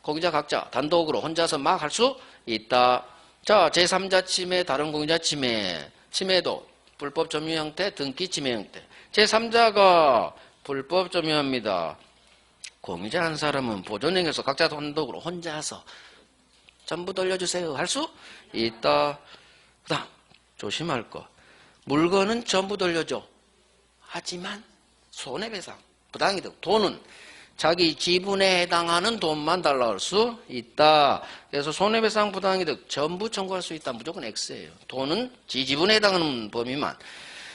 공유자 각자 단독으로 혼자서 막 할 수 있다. 자, 제3자 침해, 다른 공유자 침해. 침해도 불법 점유 형태, 등기 침해 형태. 제3자가 불법 점유합니다. 공유자 한 사람은 보존행위에서 각자 단독으로 혼자서 전부 돌려주세요. 할 수 있다. 그 다음 조심할 거. 물건은 전부 돌려줘. 하지만 손해배상, 부당이득, 돈은 자기 지분에 해당하는 돈만 달라고 할 수 있다. 그래서 손해배상, 부당이득 전부 청구할 수 있다. 무조건 X예요. 돈은 지 지분에 해당하는 범위만.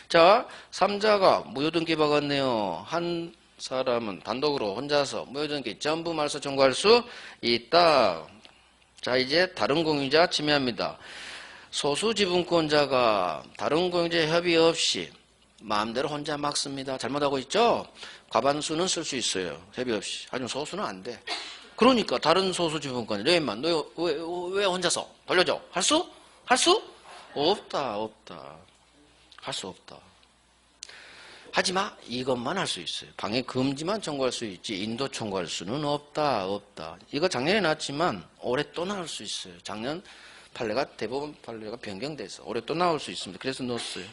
자, 3자가 무효등기 박았네요. 한 사람은 단독으로 혼자서 무효등기 전부 말소 청구할 수 있다. 자, 이제 다른 공유자 침해합니다. 소수 지분권자가 다른 공유자 협의 없이 마음대로 혼자 막 씁니다. 잘못하고 있죠? 과반수는 쓸 수 있어요. 협의 없이. 하지만 소수는 안 돼. 그러니까 다른 소수 지분권자 너희만 너 왜 혼자서 돌려줘? 할 수? 없다. 할 수 없다. 하지마. 이것만 할 수 있어요. 방해 금지만 청구할 수 있지 인도 청구할 수는 없다. 이거 작년에 나왔지만 올해 또 나올 수 있어요. 작년 대법원 판례가 변경돼서 올해 또 나올 수 있습니다. 그래서 넣었어요.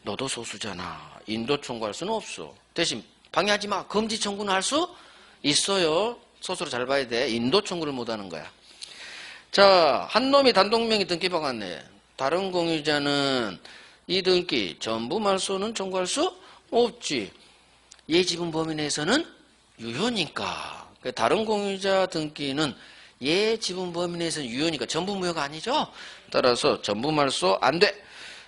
너도 소수잖아. 인도 청구할 수는 없어. 대신 방해하지 마. 금지 청구는 할 수 있어요. 소수로 잘 봐야 돼. 인도 청구를 못하는 거야. 자, 한 놈이 단독명의 등기 박았네. 다른 공유자는 이 등기 전부 말소는 청구할 수 없지. 얘 지분 범위 내에서는 유효니까. 다른 공유자 등기는 얘 지분 범위 내에서는 유효니까 전부 무효가 아니죠. 따라서 전부 말소 안 돼.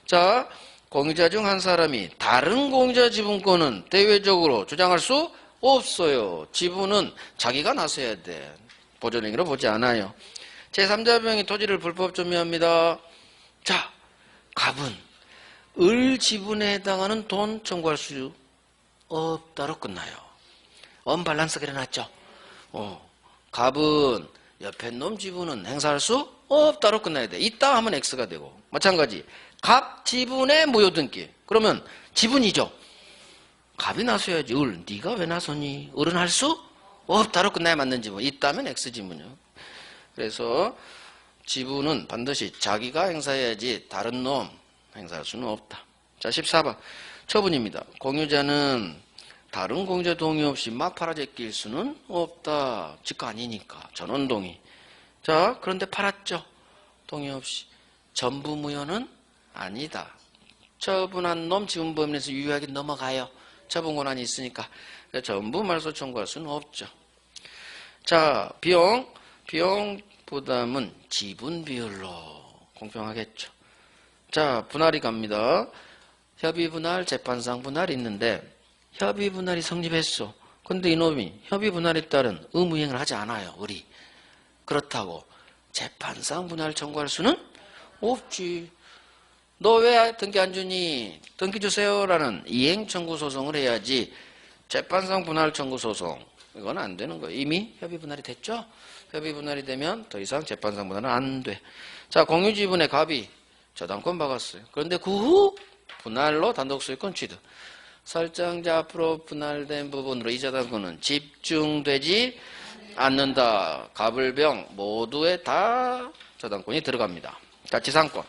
자, 공유자 중 한 사람이 다른 공유자 지분권은 대외적으로 주장할 수 없어요. 지분은 자기가 나서야 돼. 보존행위로 보지 않아요. 제3자 병이 토지를 불법 점유합니다. 자, 갑은 을 지분에 해당하는 돈 청구할 수 없다로 끝나요. 언밸런스가 일어났죠. 갑은 옆에 놈 지분은 행사할 수 없다로 끝나야 돼. 있다 하면 X가 되고. 마찬가지. 갑 지분의 무효등기. 그러면 지분이죠. 갑이 나서야지. 을. 네가 왜 나서니? 을은 할 수 없다로 끝나야 맞는 지분. 있다면 X 지분이요. 그래서 지분은 반드시 자기가 행사해야지 다른 놈 행사할 수는 없다. 자, 14번. 처분입니다. 공유자는 다른 공유자 동의 없이 막 팔아제낄 수는 없다. 지가 아니니까. 전원동의. 자, 그런데 팔았죠. 동의 없이. 전부 무효는 아니다. 처분한 놈 지분 범위 내에서 유효하게 넘어가요. 처분 권한이 있으니까. 전부 말소 청구할 수는 없죠. 자, 비용 부담은 지분 비율로 공평하겠죠. 자, 분할이 갑니다. 협의 분할, 재판상 분할이 있는데 협의 분할이 성립했어. 근데 이놈이 협의 분할에 따른 의무이행을 하지 않아요. 우리. 그렇다고 재판상 분할 청구할 수는 없지. 너 왜 등기 안 주니? 등기 주세요. 라는 이행 청구 소송을 해야지. 재판상 분할 청구 소송. 이건 안 되는 거예요. 이미 협의 분할이 됐죠? 협의 분할이 되면 더 이상 재판상 분할은 안 돼. 자, 공유지분의 갑이 저당권 박았어요. 그런데 그 후 분할로 단독 소유권 취득. 설정자 앞으로 분할된 부분으로 이 저당권은 집중되지 않는다. 갑을병 모두에 다 저당권이 들어갑니다. 자, 지상권.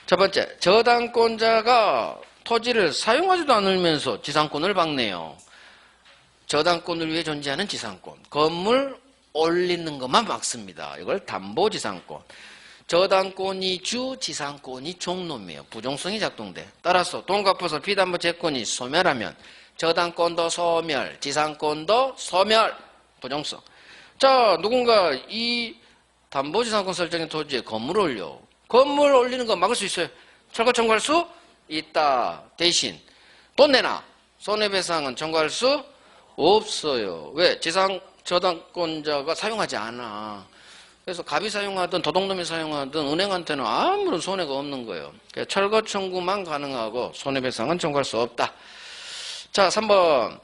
첫 번째, 저당권자가 토지를 사용하지도 않으면서 지상권을 박네요. 저당권을 위해 존재하는 지상권. 건물 올리는 것만 막습니다. 이걸 담보지상권. 저당권이 주, 지상권이 종놈이에요. 부종성이 작동돼. 따라서 돈 갚아서 피담보 채권이 소멸하면 저당권도 소멸, 지상권도 소멸. 부종성. 자, 누군가 이 담보지상권 설정의 토지에 건물을 올려. 건물 올리는 거 막을 수 있어요. 철거 청구할 수 있다. 대신 돈 내놔. 손해배상은 청구할 수 없어요. 왜? 저당권자가 사용하지 않아. 그래서 갑이 사용하든 도둑놈이 사용하든 은행한테는 아무런 손해가 없는 거예요. 철거 청구만 가능하고 손해배상은 청구할 수 없다. 자, 3번.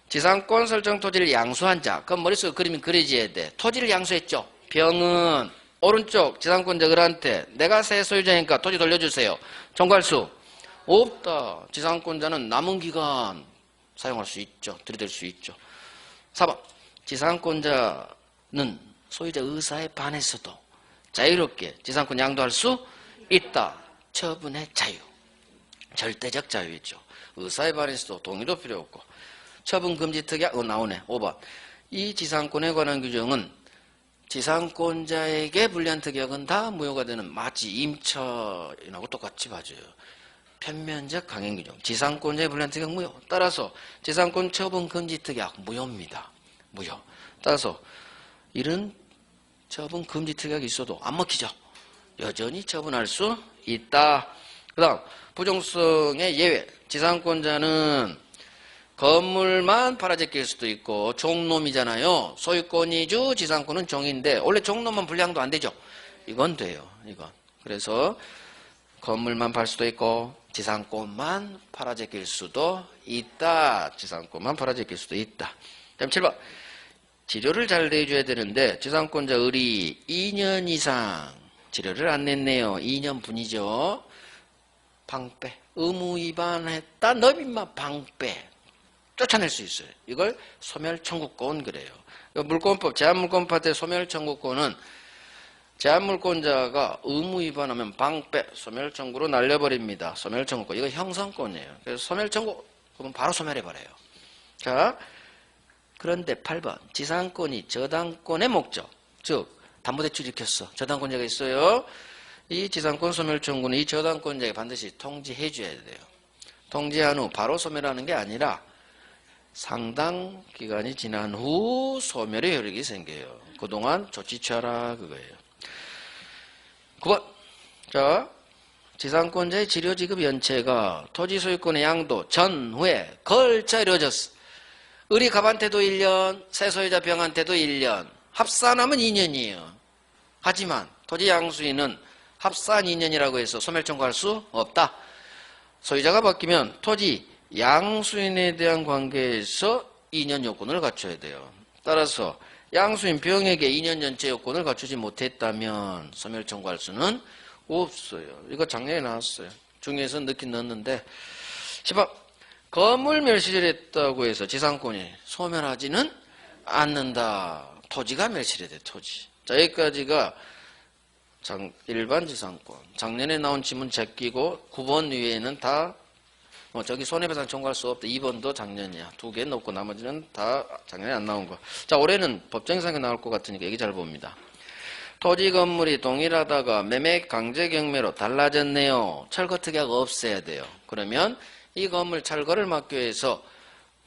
지상권 설정 토지를 양수한 자. 그럼 머릿속에 그림이 그려져야 돼. 토지를 양수했죠. 병은 오른쪽 지상권자 을한테 내가 새 소유자니까 토지 돌려주세요. 청구할 수 없다. 지상권자는 남은 기간 사용할 수 있죠. 들이댈 수 있죠. 4번. 지상권자는 소유자 의사에 반해서도 자유롭게 지상권 양도할 수 있다. 처분의 자유. 절대적 자유이죠. 의사에 반해서도 동의도 필요 없고. 처분 금지 특약 나오네. 5번. 이 지상권에 관한 규정은 지상권자에게 불리한 특약은 다 무효가 되는 마치 임차인하고 똑같이 봐줘요. 편면적 강행 규정. 지상권자에 불리한 특약 무효. 따라서 지상권 처분 금지 특약 무효입니다. 무효. 따라서 이런 처분 금지 특약이 있어도 안 먹히죠. 여전히 처분할 수 있다. 그 다음 부정성의 예외. 지상권자는 건물만 팔아제낄 수도 있고 종놈이잖아요. 소유권이주 지상권은 종인데 원래 종놈만 분량도 안 되죠. 이건 돼요. 이건. 그래서 건물만 팔 수도 있고 지상권만 팔아제낄 수도 있다. 지상권만 팔아제낄 수도 있다. 다음 7번. 치료를 잘 내줘야 되는데 지상권자 을이 2년 이상 치료를 안 냈네요. 2년분이죠. 방패. 의무 위반했다. 너비만 방패. 쫓아낼 수 있어요. 이걸 소멸청구권 그래요. 물권법 제한물권파트의 소멸청구권은 제한물권자가 의무 위반하면 방패 소멸청구로 날려버립니다. 소멸청구권. 이거 형성권이에요. 그래서 소멸청구 그러면 바로 소멸해버려요. 자, 그런데 8번 지상권이 저당권의 목적 즉 담보대출 일으켰어. 저당권자가 있어요. 이 지상권 소멸청구는 이 저당권자에게 반드시 통지해 줘야 돼요. 통지한 후 바로 소멸하는 게 아니라 상당 기간이 지난 후 소멸의 효력이 생겨요. 그동안 조치 취하라 그거예요. 9번. 자, 지상권자의 치료지급 연체가 토지 소유권의 양도 전후에 걸쳐 이루어졌어. 을이 갑한테도 1년, 새 소유자 병한테도 1년, 합산하면 2년이에요. 하지만 토지 양수인은 합산 2년이라고 해서 소멸 청구할 수 없다. 소유자가 바뀌면 토지 양수인에 대한 관계에서 2년 요건을 갖춰야 돼요. 따라서 양수인 병에게 2년 연체 요건을 갖추지 못했다면 소멸 청구할 수는 없어요. 이거 작년에 나왔어요. 중에서 넣긴 넣었는데 10번. 건물 멸실을 했다고 해서 지상권이 소멸하지는 않는다. 토지가 멸실이 돼. 토지. 자, 여기까지가 일반 지상권. 작년에 나온 지문 제끼고 9번 위에는 다 저기 손해배상 청구할 수 없다. 2번도 작년이야. 2개 넣고 나머지는 다 작년에 안 나온 거. 자, 올해는 법정상에 나올 것 같으니까 얘기 잘 봅니다. 토지 건물이 동일하다가 매매 강제 경매로 달라졌네요. 철거 특약 없애야 돼요. 그러면 이 건물 철거를 막기 위해서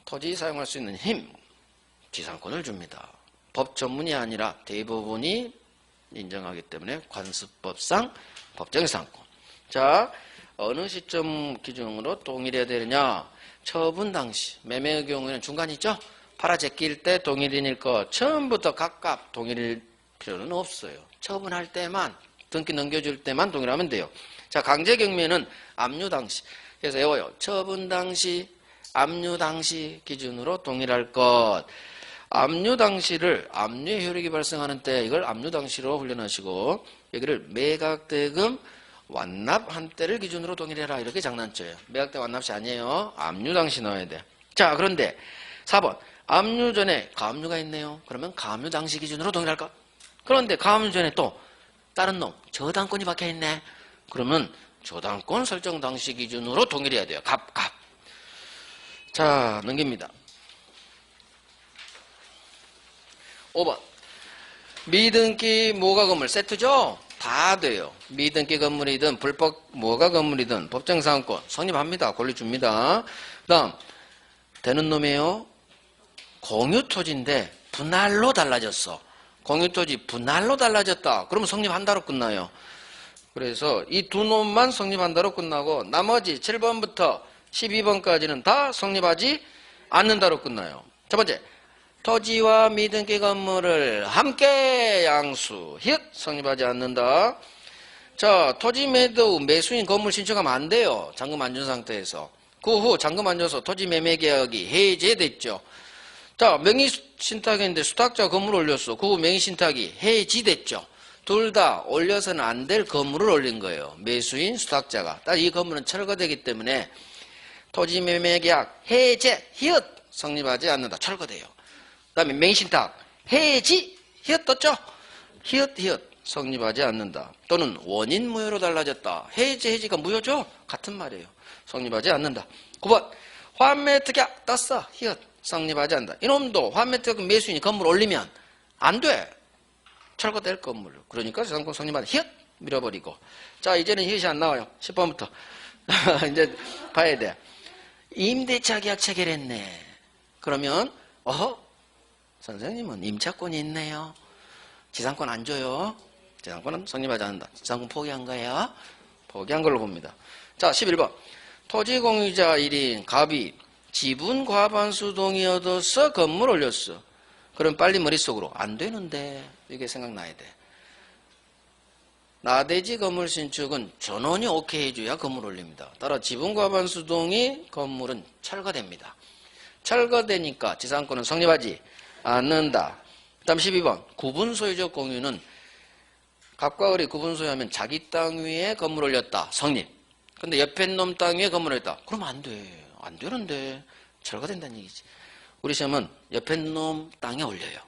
토지 사용할 수 있는 힘, 지상권을 줍니다. 법 전문이 아니라 대부분이 인정하기 때문에 관습법상 법정지상권. 자, 어느 시점 기준으로 동일해야 되느냐? 처분 당시. 매매의 경우에는 중간 있죠? 팔아제낄 때 동일인일 것. 처음부터 각각 동일일 필요는 없어요. 처분할 때만, 등기 넘겨줄 때만 동일하면 돼요. 자, 강제경매는 압류 당시. 그래서 외워요. 처분 당시, 압류 당시 기준으로 동일할 것. 압류 당시를 압류의 효력이 발생하는 때 이걸 압류 당시로 훈련하시고 여기를 매각대금 완납한 때를 기준으로 동일해라 이렇게 장난쳐요. 매각대 완납시 아니에요. 압류 당시 넣어야 돼. 자, 그런데 4번 압류 전에 가압류가 있네요. 그러면 가압류 당시 기준으로 동일할 것. 그런데 가압류 전에 또 다른 놈 저당권이 박혀있네. 그러면 저당권 설정 당시 기준으로 동일해야 돼요. 갑. 자, 넘깁니다. 5번 미등기 무허가 건물 세트죠? 다 돼요. 미등기 건물이든 불법 무허가 건물이든 법정상권 성립합니다. 권리 줍니다. 그 다음 되는 놈이에요. 공유토지인데 분할로 달라졌어. 공유토지 분할로 달라졌다. 그러면 성립한다로 끝나요. 그래서 이 두 놈만 성립한다로 끝나고 나머지 7번부터 12번까지는 다 성립하지 않는다로 끝나요. 첫 번째, 토지와 미등기 건물을 함께 양수, 힛! 성립하지 않는다. 자, 토지 매도 매수인 건물 신청하면 안 돼요. 잔금 안 준 상태에서. 그 후 잔금 안 줘서 토지 매매 계약이 해제됐죠. 자, 명의 신탁인데 수탁자 건물 올렸어. 그 후 명의 신탁이 해지됐죠. 둘 다 올려서는 안 될 건물을 올린 거예요. 매수인 수탁자가. 딱 이 건물은 철거되기 때문에 토지 매매 계약 해제, 히읗 성립하지 않는다. 철거돼요. 그 다음에 명의 신탁 해지, 히읗 떴죠? 히읗 성립하지 않는다. 또는 원인 무효로 달라졌다. 해지가 무효죠? 같은 말이에요. 성립하지 않는다. 9번 환매 특약 떴어. 히읗 성립하지 않는다. 이놈도 환매 특약 매수인이 건물 올리면 안 돼. 철거될 건물. 그러니까 재산권 성립하는 히읗 밀어버리고. 자, 이제는 히읗이 안 나와요. 10번부터. 이제 봐야 돼. 임대차 계약 체결했네. 그러면 선생님은 임차권이 있네요. 지상권 안 줘요. 지상권은 성립하지 않는다. 지상권 포기한 거예요. 포기한 걸로 봅니다. 자, 11번. 토지공유자 1인 갑이 지분 과반수 동의 얻어서 건물 올렸어. 그럼 빨리 머릿속으로 안 되는데 이게 생각나야 돼. 나대지 건물 신축은 전원이 오케이 해줘야 건물 올립니다. 따라 지분 과반수 동의 건물은 철거됩니다. 철거되니까 지상권은 성립하지 않는다. 그 다음 12번. 구분소유적 공유는 갑과 을이 구분소유하면 자기 땅 위에 건물 올렸다. 성립. 근데 옆에 놈 땅 위에 건물 올렸다. 그러면 안 돼. 안 되는데. 철거된다는 얘기지. 우리 시험은 옆에 놈 땅에 올려요.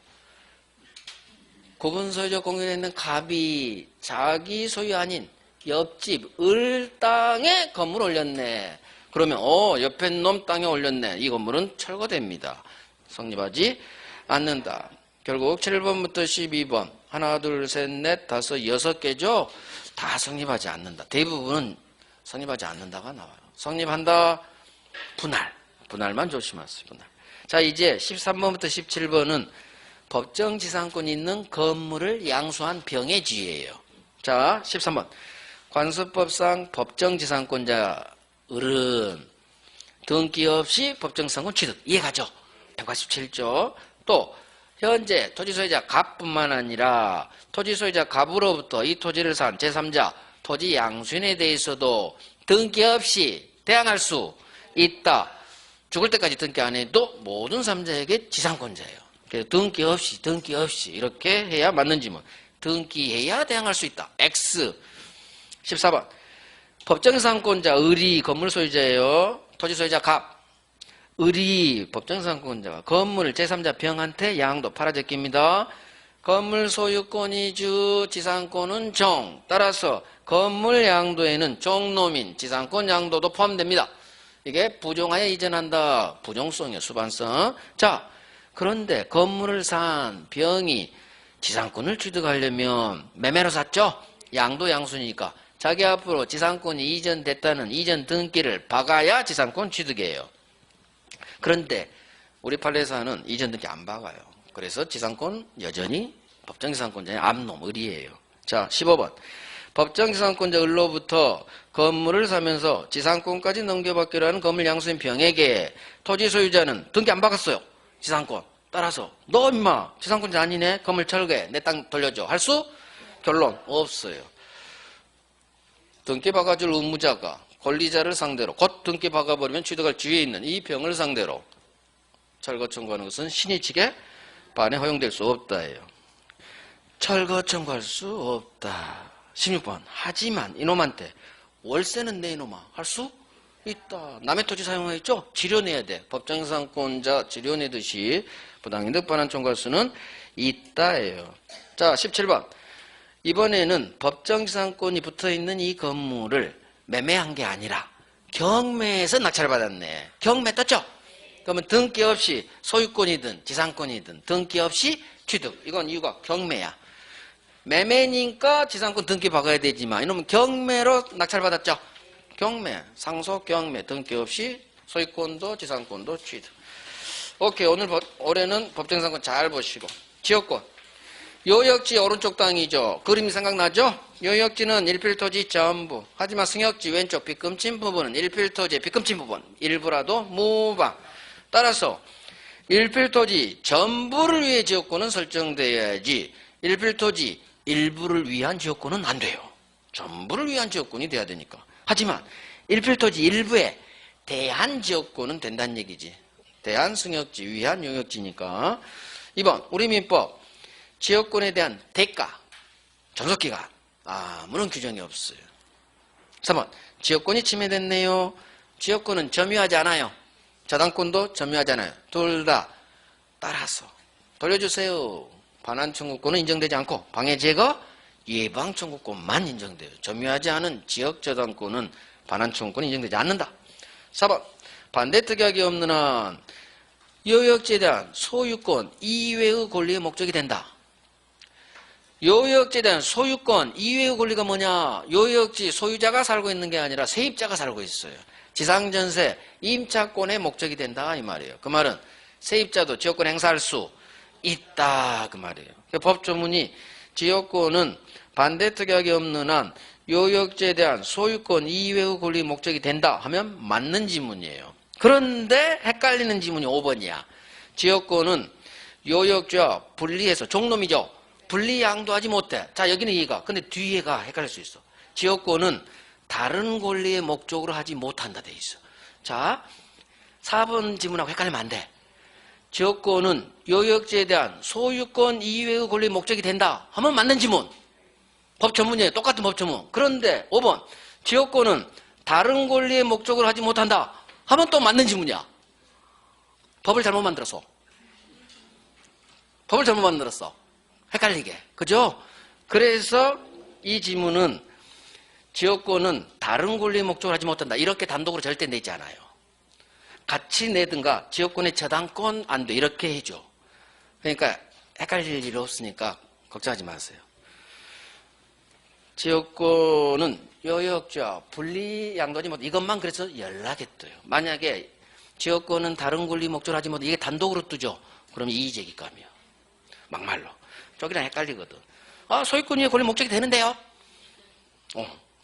구분소유적 공유에 있는 갑이 자기 소유 아닌 옆집 을 땅에 건물 올렸네. 그러면 옆에 놈 땅에 올렸네. 이 건물은 철거됩니다. 성립하지 않는다. 결국 7번부터 12번 하나 둘 셋 넷 다섯 6개죠. 다 성립하지 않는다. 대부분은 성립하지 않는다가 나와요. 성립한다. 분할만 조심하세요. 분할. 자, 이제 13번부터 17번은 법정 지상권이 있는 건물을 양수한 병해지예요. 자, 13번. 관습법상 법정 지상권자 을은 등기 없이 법정 지상권 취득. 이해가죠? 187조. 또 현재 토지소유자 갑뿐만 아니라 토지소유자 갑으로부터 이 토지를 산 제3자 토지 양수인에 대해서도 등기 없이 대항할 수 있다. 죽을 때까지 등기 안 해도 모든 3자에게 지상권자예요. 그래서 등기 없이 이렇게 해야 맞는 지문. 등기해야 대항할 수 있다. X. 14번. 법정지상권자 을이 건물 소유자예요. 토지소유자 갑. 을이 법정지상권자가 건물 제3자 병한테 양도 팔아제낍니다. 건물 소유권이 주 지상권은 종. 따라서 건물 양도에는 종노민 지상권 양도도 포함됩니다. 이게 부종하에 이전한다. 부종성이에요. 수반성. 자, 그런데 건물을 산 병이 지상권을 취득하려면 매매로 샀죠? 양도 양수니까 자기 앞으로 지상권이 이전됐다는 이전 등기를 박아야 지상권 취득이에요. 그런데 우리 판례사는 이전 등기 안 박아요. 그래서 지상권 여전히 법정지상권자의 암놈 을이에요. 자, 15번. 법정지상권자 을로부터 건물을 사면서 지상권까지 넘겨받기로 하는 건물 양수인 병에게 토지 소유자는 등기 안 박았어요. 지상권. 따라서 너 임마 지상권자 아니네. 건물 철거해. 내 땅 돌려줘. 할 수? 결론 없어요. 등기 박아줄 의무자가 권리자를 상대로 곧 등기 박아버리면 취득할 지위에 있는 이 병을 상대로 철거 청구하는 것은 신의 측에 반해 허용될 수 없다예요. 철거 청구할 수 없다. 16번. 하지만 이놈한테 월세는 내 이놈아 할 수 있다. 남의 토지 사용하였죠? 지려내야 돼. 법정지상권자 지려내듯이 부당이득 반환 청구할 수는 있다예요. 자, 17번. 이번에는 법정지상권이 붙어있는 이 건물을 매매한 게 아니라 경매에서 낙찰을 받았네. 경매 떴죠? 그러면 등기 없이 소유권이든 지상권이든 등기 없이 취득. 이건 이유가 경매야. 매매니까 지상권 등기 박아야 되지만 이놈은 경매로 낙찰받았죠. 경매, 상속 경매 등기 없이 소유권도 지상권도 취득. 오케이. 올해는 법정지상권 잘 보시고 지역권. 요역지 오른쪽 땅이죠. 그림이 생각나죠? 요역지는 일필토지 전부. 하지만 승역지 왼쪽 빗금친 부분은 일필토지의 빗금친 부분. 일부라도 무방. 따라서 일필토지 전부를 위해 지역권은 설정돼야지 일필토지 일부를 위한 지역권은 안 돼요. 전부를 위한 지역권이 돼야 되니까. 하지만 일필토지 일부에 대한 지역권은 된다는 얘기지. 대한 승역지 위한 용역지니까. 2번 우리 민법 지역권에 대한 대가 존속기간 아무런 규정이 없어요. 3번 지역권이 침해됐네요. 지역권은 점유하지 않아요. 저당권도 점유하지 않아요. 둘 다 따라서 돌려주세요. 반환 청구권은 인정되지 않고 방해 제거 예방 청구권만 인정돼요. 점유하지 않은 지역 저당권은 반환 청구권이 인정되지 않는다. 4번 반대 특약이 없는 한 요역지에 대한 소유권 이외의 권리의 목적이 된다. 요역지에 대한 소유권 이외의 권리가 뭐냐? 요역지 소유자가 살고 있는 게 아니라 세입자가 살고 있어요. 지상전세 임차권의 목적이 된다 이 말이에요. 그 말은 세입자도 지역권 행사할 수 있다 그 말이에요. 법조문이 지역권은 반대 특약이 없는 한 요역지에 대한 소유권 이외의 권리 목적이 된다 하면 맞는 지문이에요. 그런데 헷갈리는 지문이 5번이야. 지역권은 요역지와 분리해서 종놈이죠. 분리 양도하지 못해. 자 여기는 이해가. 근데 뒤에가 헷갈릴 수 있어. 지역권은 다른 권리의 목적으로 하지 못한다 돼 있어. 자 4번 지문하고 헷갈리면 안 돼. 지역권은 요역지에 대한 소유권 이외의 권리의 목적이 된다 하면 맞는 지문. 법조문이에요. 똑같은 법조문. 그런데 5번 지역권은 다른 권리의 목적으로 하지 못한다 하면 또 맞는 지문이야. 법을 잘못 만들었어. 법을 잘못 만들었어. 헷갈리게. 그죠? 그래서 이 지문은 지역권은 다른 권리의 목적으로 하지 못한다. 이렇게 단독으로 절대 내지 않아요. 같이 내든가 지역권의 저당권 안 돼. 이렇게 해줘. 그러니까 헷갈릴 일 없으니까 걱정하지 마세요. 지역권은 요역지와 분리 양도하지 못한다. 이것만 그래서 연락했대요. 만약에 지역권은 다른 권리 목적으로 하지 못한다. 이게 단독으로 뜨죠. 그럼 이의제기감이요. 막말로. 저기랑 헷갈리거든. 아, 소유권 위에 권리 목적이 되는데요.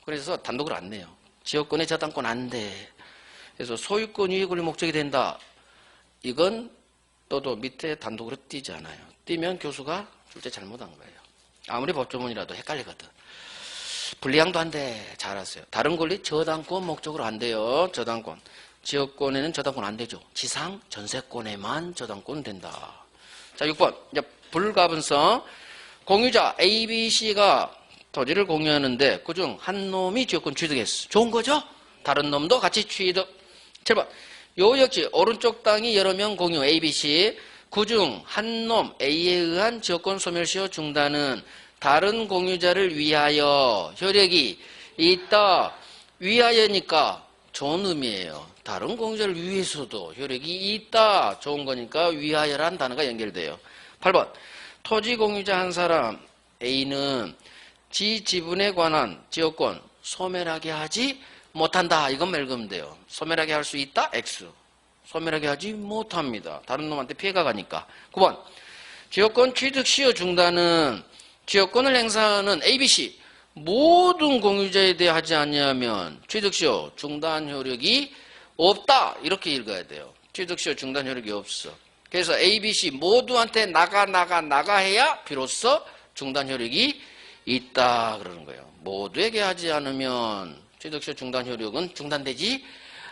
그래서 단독으로 안 내요. 지역권의 저당권 안 돼. 그래서 소유권 위에 권리 목적이 된다. 이건 또도 밑에 단독으로 띄지 않아요. 띄면 교수가 출제 잘못한 거예요. 아무리 법조문이라도 헷갈리거든. 분리양도 안 돼. 잘 아세요. 다른 권리 저당권 목적으로 안 돼요. 저당권. 지역권에는 저당권 안 되죠. 지상 전세권에만 저당권 된다. 자, 6번. 이제 불가분성. 공유자 A, B, C가 토지를 공유하는데 그중 한 놈이 지역권 취득했어. 좋은 거죠? 다른 놈도 같이 취득. 7번. 요역지 오른쪽 땅이 여러 명 공유 A, B, C. 그중 한 놈 A에 의한 지역권 소멸시효 중단은 다른 공유자를 위하여 효력이 있다. 위하여니까 좋은 의미예요. 다른 공유자를 위해서도 효력이 있다. 좋은 거니까 위하여란 단어가 연결돼요. 8번. 토지 공유자 한 사람 A는 지 지분에 관한 지역권 소멸하게 하지 못한다. 이건 맑으면 돼요. 소멸하게 할 수 있다? X. 소멸하게 하지 못합니다. 다른 놈한테 피해가 가니까. 9번. 지역권 취득 시효 중단은 지역권을 행사하는 ABC 모든 공유자에 대해 하지 않냐면 취득시효 중단 효력이 없다. 이렇게 읽어야 돼요. 취득시효 중단 효력이 없어. 그래서 ABC 모두한테 나가 해야 비로소 중단 효력이 있다 그러는 거예요. 모두에게 하지 않으면 취득시효 중단 효력은 중단되지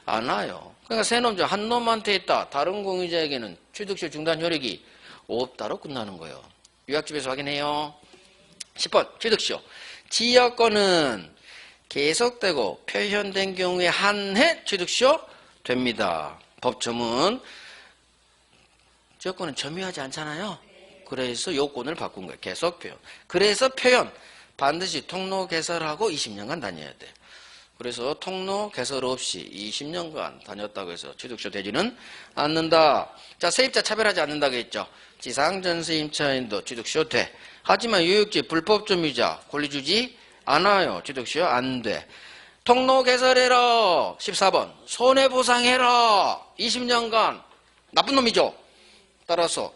않아요. 그러니까 세 놈 중 한 놈한테 있다. 다른 공유자에게는 취득시효 중단 효력이 없다로 끝나는 거예요. 요약집에서 확인해요. 10번 취득시효. 지역권은 계속되고 표현된 경우에 한해 취득시효 됩니다. 법조문. 지역권은 점유하지 않잖아요. 그래서 요건을 바꾼 거예요. 계속 표현. 그래서 표현 반드시 통로 개설하고 20년간 다녀야 돼. 그래서 통로 개설 없이 20년간 다녔다고 해서 취득시효 되지는 않는다. 자, 세입자 차별하지 않는다고 했죠. 지상전세 임차인도 취득시효 돼. 하지만 요역지 불법 점유자 권리 주지 않아요. 취득시효 안 돼. 통로 개설해라. 14번. 손해보상해라. 20년간 나쁜 놈이죠. 따라서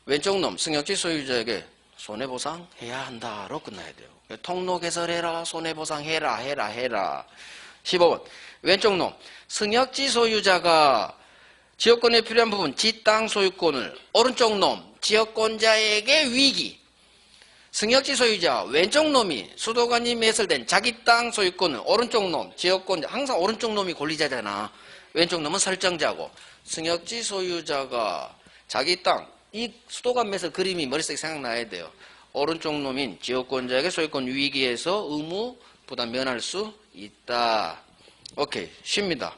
왼쪽 놈 승역지 소유자에게 손해보상해야 한다로 끝나야 돼요. 통로 개설해라, 손해보상해라. 15번 왼쪽 놈 승역지 소유자가 지역권에 필요한 부분 지땅 소유권을 오른쪽 놈 지역권자에게 위기. 승역지 소유자 왼쪽 놈이 수도관이 매설된 자기 땅 소유권을 오른쪽 놈 지역권자, 항상 오른쪽 놈이 권리자잖아. 왼쪽 놈은 설정자고. 승역지 소유자가 자기 땅, 이 수도관 매설 그림이 머릿속에 생각나야 돼요. 오른쪽 놈인 지역권자에게 소유권 위기에서 의무 부담 면할 수 있다. 오케이, 쉽니다.